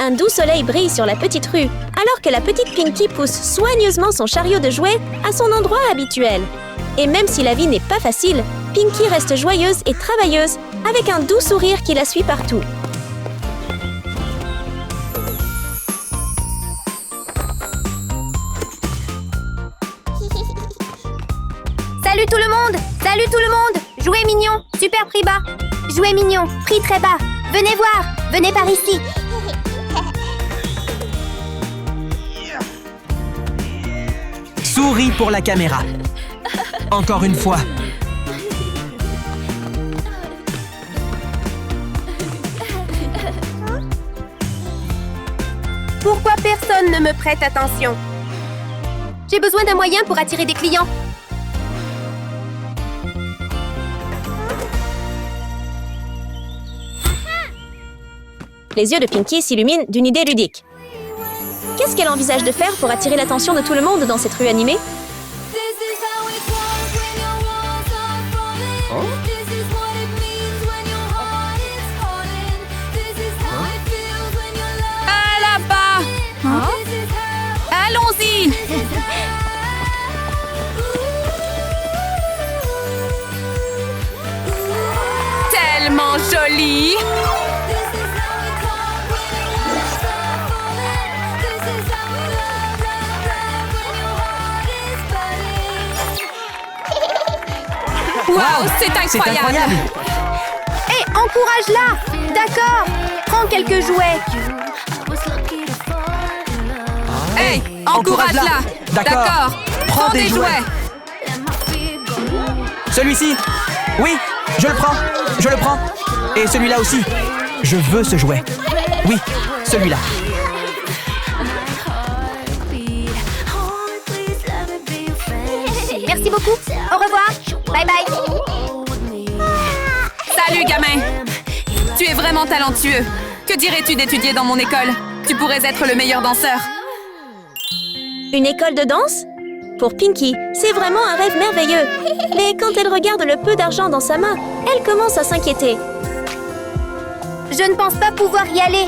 Un doux soleil brille sur la petite rue, alors que la petite Pinky pousse soigneusement son chariot de jouets à son endroit habituel. Et même si la vie n'est pas facile, Pinky reste joyeuse et travailleuse, avec un doux sourire qui la suit partout. Salut tout le monde! Salut tout le monde! Jouets mignons, super prix bas! Jouets mignons, prix très bas! Venez voir! Venez par ici! Souris pour la caméra. Encore une fois. Pourquoi personne ne me prête attention? J'ai besoin d'un moyen pour attirer des clients. Les yeux de Pinky s'illuminent d'une idée ludique. Qu'est-ce qu'elle envisage de faire pour attirer l'attention de tout le monde dans cette rue animée? Ah là-bas! Hein? Allons-y! Tellement joli! Wow, c'est incroyable! Hé, encourage-la! D'accord! Prends quelques jouets! Hey, encourage-la! D'accord! Prends des jouets! Celui-ci. Oui, je le prends. Je le prends. Et celui-là aussi. Je veux ce jouet. Oui, celui-là. Merci beaucoup! Au revoir! Bye bye! Salut, gamin! Tu es vraiment talentueux. Que dirais-tu d'étudier dans mon école? Tu pourrais être le meilleur danseur. Une école de danse? Pour Pinky, c'est vraiment un rêve merveilleux. Mais quand elle regarde le peu d'argent dans sa main, elle commence à s'inquiéter. Je ne pense pas pouvoir y aller.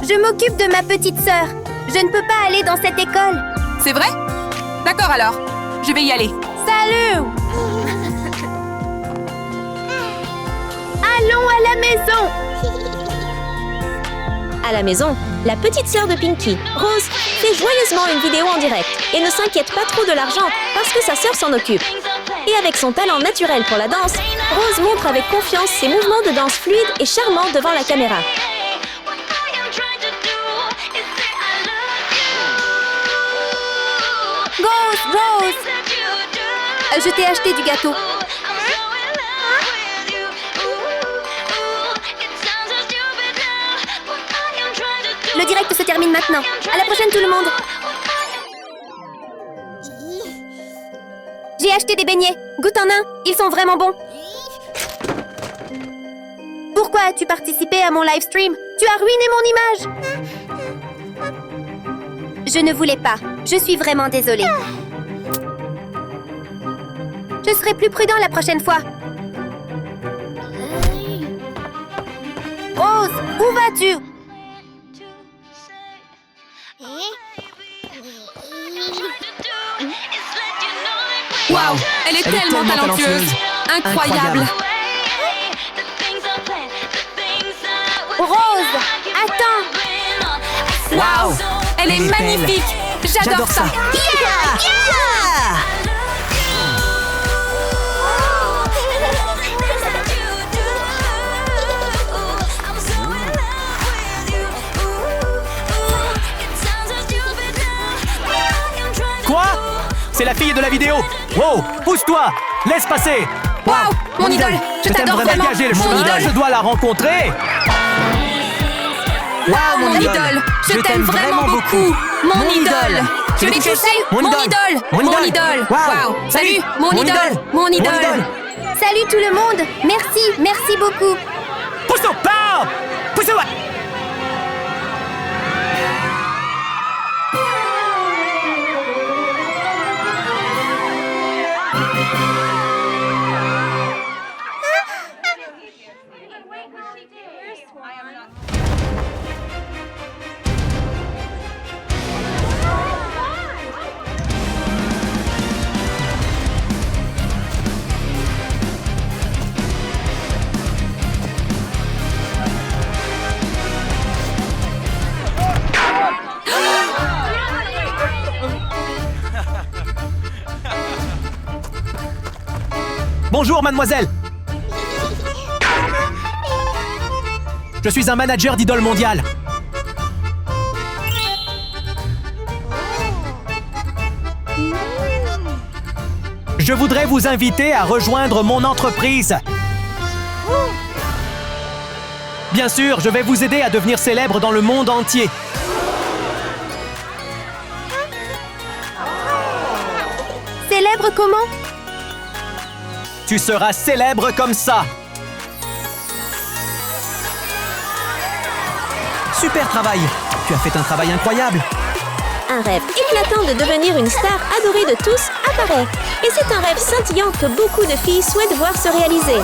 Je m'occupe de ma petite sœur. Je ne peux pas aller dans cette école. C'est vrai? D'accord alors. Je vais y aller. Salut! Allons à la maison! À la maison, la petite sœur de Pinky, Rose, fait joyeusement une vidéo en direct et ne s'inquiète pas trop de l'argent parce que sa sœur s'en occupe. Et avec son talent naturel pour la danse, Rose montre avec confiance ses mouvements de danse fluides et charmants devant la caméra. Rose! Je t'ai acheté du gâteau. Le direct se termine maintenant. À la prochaine tout le monde. J'ai acheté des beignets. Goûte en un. Ils sont vraiment bons. Pourquoi as-tu participé à mon live stream? Tu as ruiné mon image. Je ne voulais pas. Je suis vraiment désolée. Je serai plus prudent la prochaine fois. Rose, où vas-tu? Waouh! Elle est tellement talentueuse! Incroyable! Rose, attends! Waouh! Elle est magnifique! J'adore ça! Quoi? C'est la fille de la vidéo. Wow, pousse-toi. Laisse passer. Waouh! Mon idole! Je t'adore vraiment! Dégager le Mon chemin. idole! Je dois la rencontrer. Waouh, mon idole! Je t'aime vraiment beaucoup! Mon idole! Tu l'es touché? Mon idole! Mon idole! Waouh! Salut! Mon idole! Mon idole! Salut tout le monde! Merci beaucoup! Pousse-toi. Pow! Pousse-toi. Bonjour, mademoiselle. Je suis un manager d'Idole mondiale. Je voudrais vous inviter à rejoindre mon entreprise. Bien sûr, je vais vous aider à devenir célèbre dans le monde entier. Célèbre comment? Tu seras célèbre comme ça. Super travail. Tu as fait un travail incroyable. Un rêve éclatant de devenir une star adorée de tous apparaît. Et c'est un rêve scintillant que beaucoup de filles souhaitent voir se réaliser.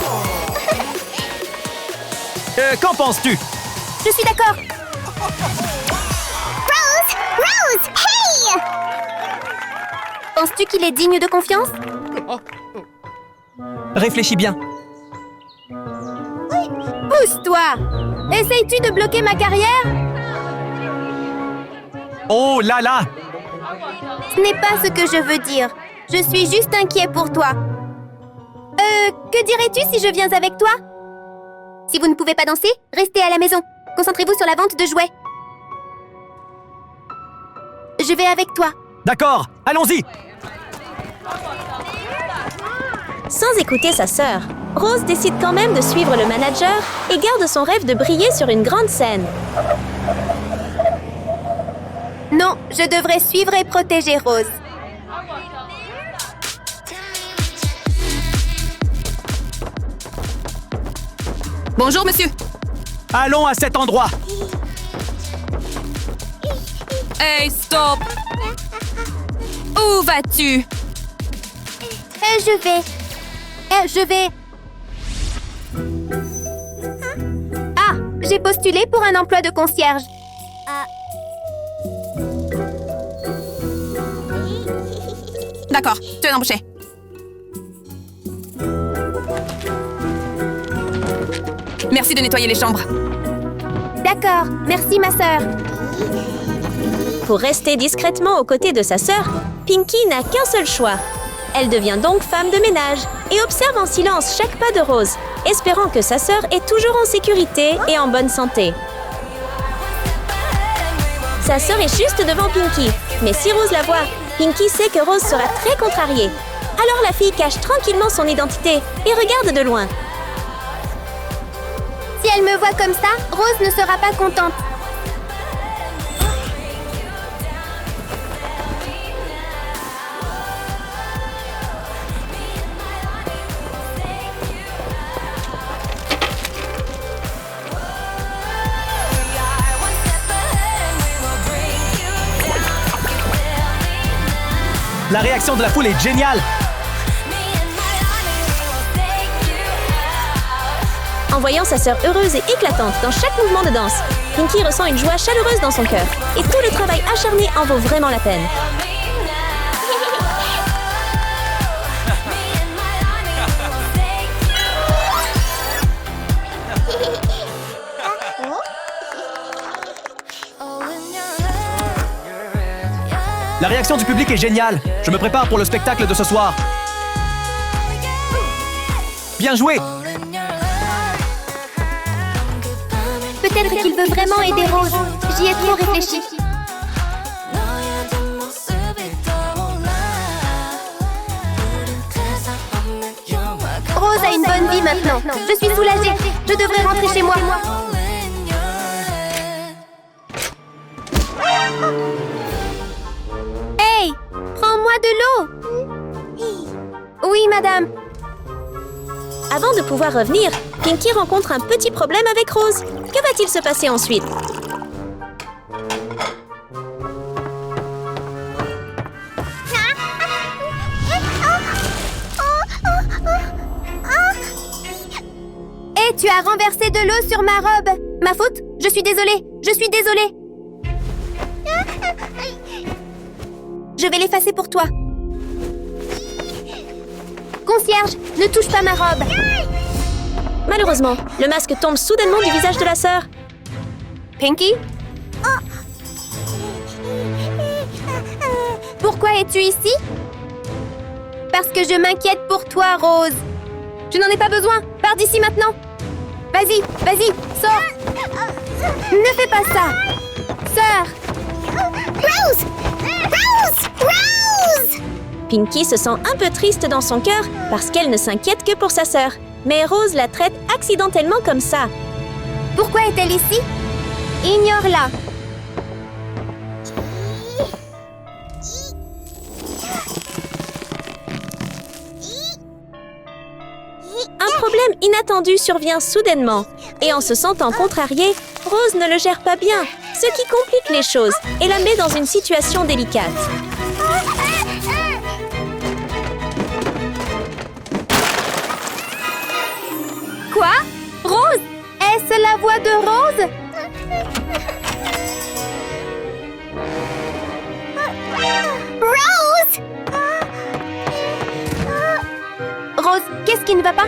Qu'en penses-tu? Je suis d'accord. Rose! Rose! Hey! Penses-tu qu'il est digne de confiance? Réfléchis bien. Pousse-toi! Essayes-tu de bloquer ma carrière? Oh là là! Ce n'est pas ce que je veux dire. Je suis juste inquiet pour toi. Que dirais-tu si je viens avec toi? Si vous ne pouvez pas danser, restez à la maison. Concentrez-vous sur la vente de jouets. Je vais avec toi. D'accord, allons-y! Sans écouter sa sœur, Rose décide quand même de suivre le manager et garde son rêve de briller sur une grande scène. Non, je devrais suivre et protéger Rose. Bonjour, monsieur. Allons à cet endroit. Hey, stop. Où vas-tu? Je vais... Ah, j'ai postulé pour un emploi de concierge. D'accord, tu es embauché. Merci de nettoyer les chambres. D'accord, merci ma sœur. Pour rester discrètement aux côtés de sa sœur, Pinky n'a qu'un seul choix. Elle devient donc femme de ménage et observe en silence chaque pas de Rose, espérant que sa sœur est toujours en sécurité et en bonne santé. Sa sœur est juste devant Pinky, mais si Rose la voit, Pinky sait que Rose sera très contrariée. Alors la fille cache tranquillement son identité et regarde de loin. Si elle me voit comme ça, Rose ne sera pas contente. La réaction de la foule est géniale. En voyant sa sœur heureuse et éclatante dans chaque mouvement de danse, Pinky ressent une joie chaleureuse dans son cœur. Et tout le travail acharné en vaut vraiment la peine. La réaction du public est géniale. Je me prépare pour le spectacle de ce soir. Bien joué! Peut-être qu'il veut vraiment aider Rose. J'y ai trop réfléchi. Rose a une bonne vie maintenant. Je suis soulagée. Je devrais rentrer chez moi. Hey! Prends-moi de l'eau! Oui, madame. Avant de pouvoir revenir, Pinky rencontre un petit problème avec Rose. Que va-t-il se passer ensuite? Hé, tu as renversé de l'eau sur ma robe. Ma faute? Je suis désolée. Je suis désolée. Je vais l'effacer pour toi. Concierge, ne touche pas ma robe. Malheureusement, le masque tombe soudainement du visage de la sœur. Pinky? Pourquoi es-tu ici? Parce que je m'inquiète pour toi, Rose. Je n'en ai pas besoin. Pars d'ici maintenant. Vas-y, vas-y, sors. Ne fais pas ça. Sœur. Rose! Rose! Rose! Pinky se sent un peu triste dans son cœur parce qu'elle ne s'inquiète que pour sa sœur. Mais Rose la traite accidentellement comme ça. Pourquoi est-elle ici? Ignore-la. Un problème inattendu survient soudainement. Et en se sentant contrariée, Rose ne le gère pas bien, ce qui complique les choses et la met dans une situation délicate. Quoi? Rose? Est-ce la voix de Rose? Rose! Rose, qu'est-ce qui ne va pas?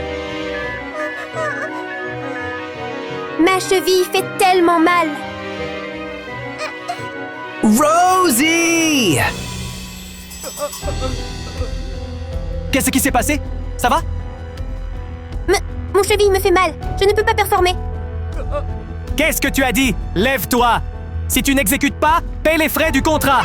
Ma cheville fait tellement mal. Rosie! Qu'est-ce qui s'est passé? Ça va? Mon cheville me fait mal. Je ne peux pas performer. Qu'est-ce que tu as dit? Lève-toi! Si tu n'exécutes pas, paie les frais du contrat!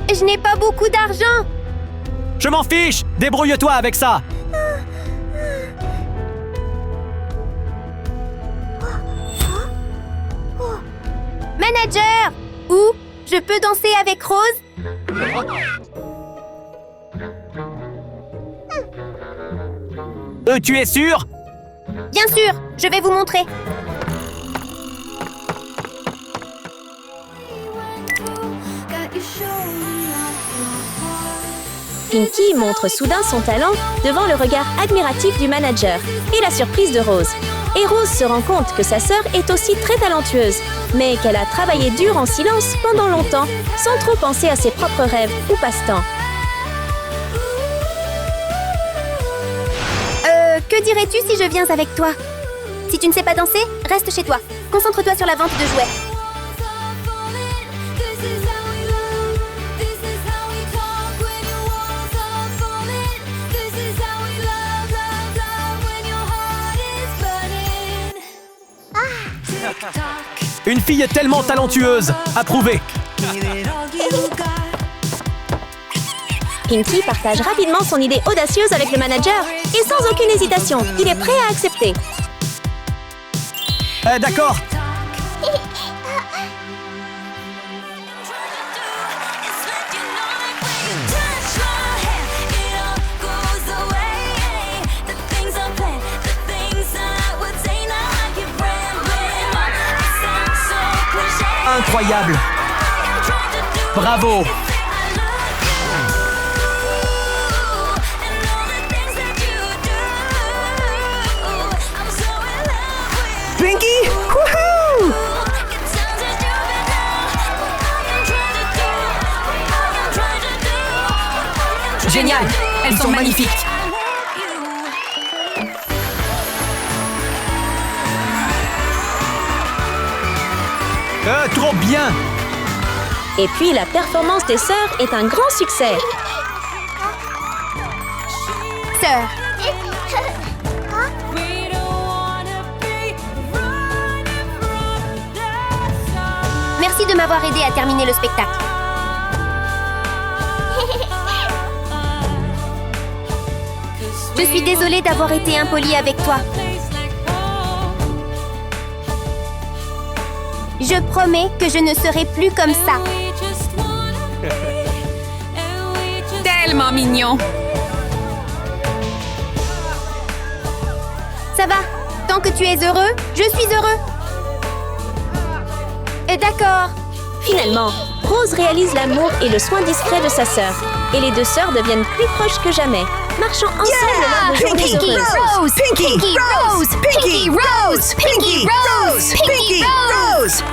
Je n'ai pas beaucoup d'argent. Je m'en fiche! Débrouille-toi avec ça! Manager! Où? Je peux danser avec Rose? Tu es sûr? Bien sûr, je vais vous montrer. Pinky montre soudain son talent devant le regard admiratif du manager et la surprise de Rose. Et Rose se rend compte que sa sœur est aussi très talentueuse, mais qu'elle a travaillé dur en silence pendant longtemps, sans trop penser à ses propres rêves ou passe-temps. Que dirais-tu si je viens avec toi? Si tu ne sais pas danser, reste chez toi. Concentre-toi sur la vente de jouets. Une fille tellement talentueuse! Approuvée! Pinky partage rapidement son idée audacieuse avec le manager et sans aucune hésitation, il est prêt à accepter. D'accord! Incroyable! Bravo! Pinky! Wouhou! Génial! Elles sont magnifiques! Trop bien! Et puis la performance des sœurs est un grand succès. Sœur, merci de m'avoir aidé à terminer le spectacle. Je suis désolée d'avoir été impolie avec toi. Je promets que je ne serai plus comme ça. Tellement mignon! Ça va. Tant que tu es heureux, je suis heureux. D'accord. Finalement, Rose réalise l'amour et le soin discret de sa sœur. Et les deux sœurs deviennent plus proches que jamais, marchant ensemble lors de journées heureuses. Rose! Pinky! Rose! Pinky! Rose! Pinky! Rose! Pinky! Rose!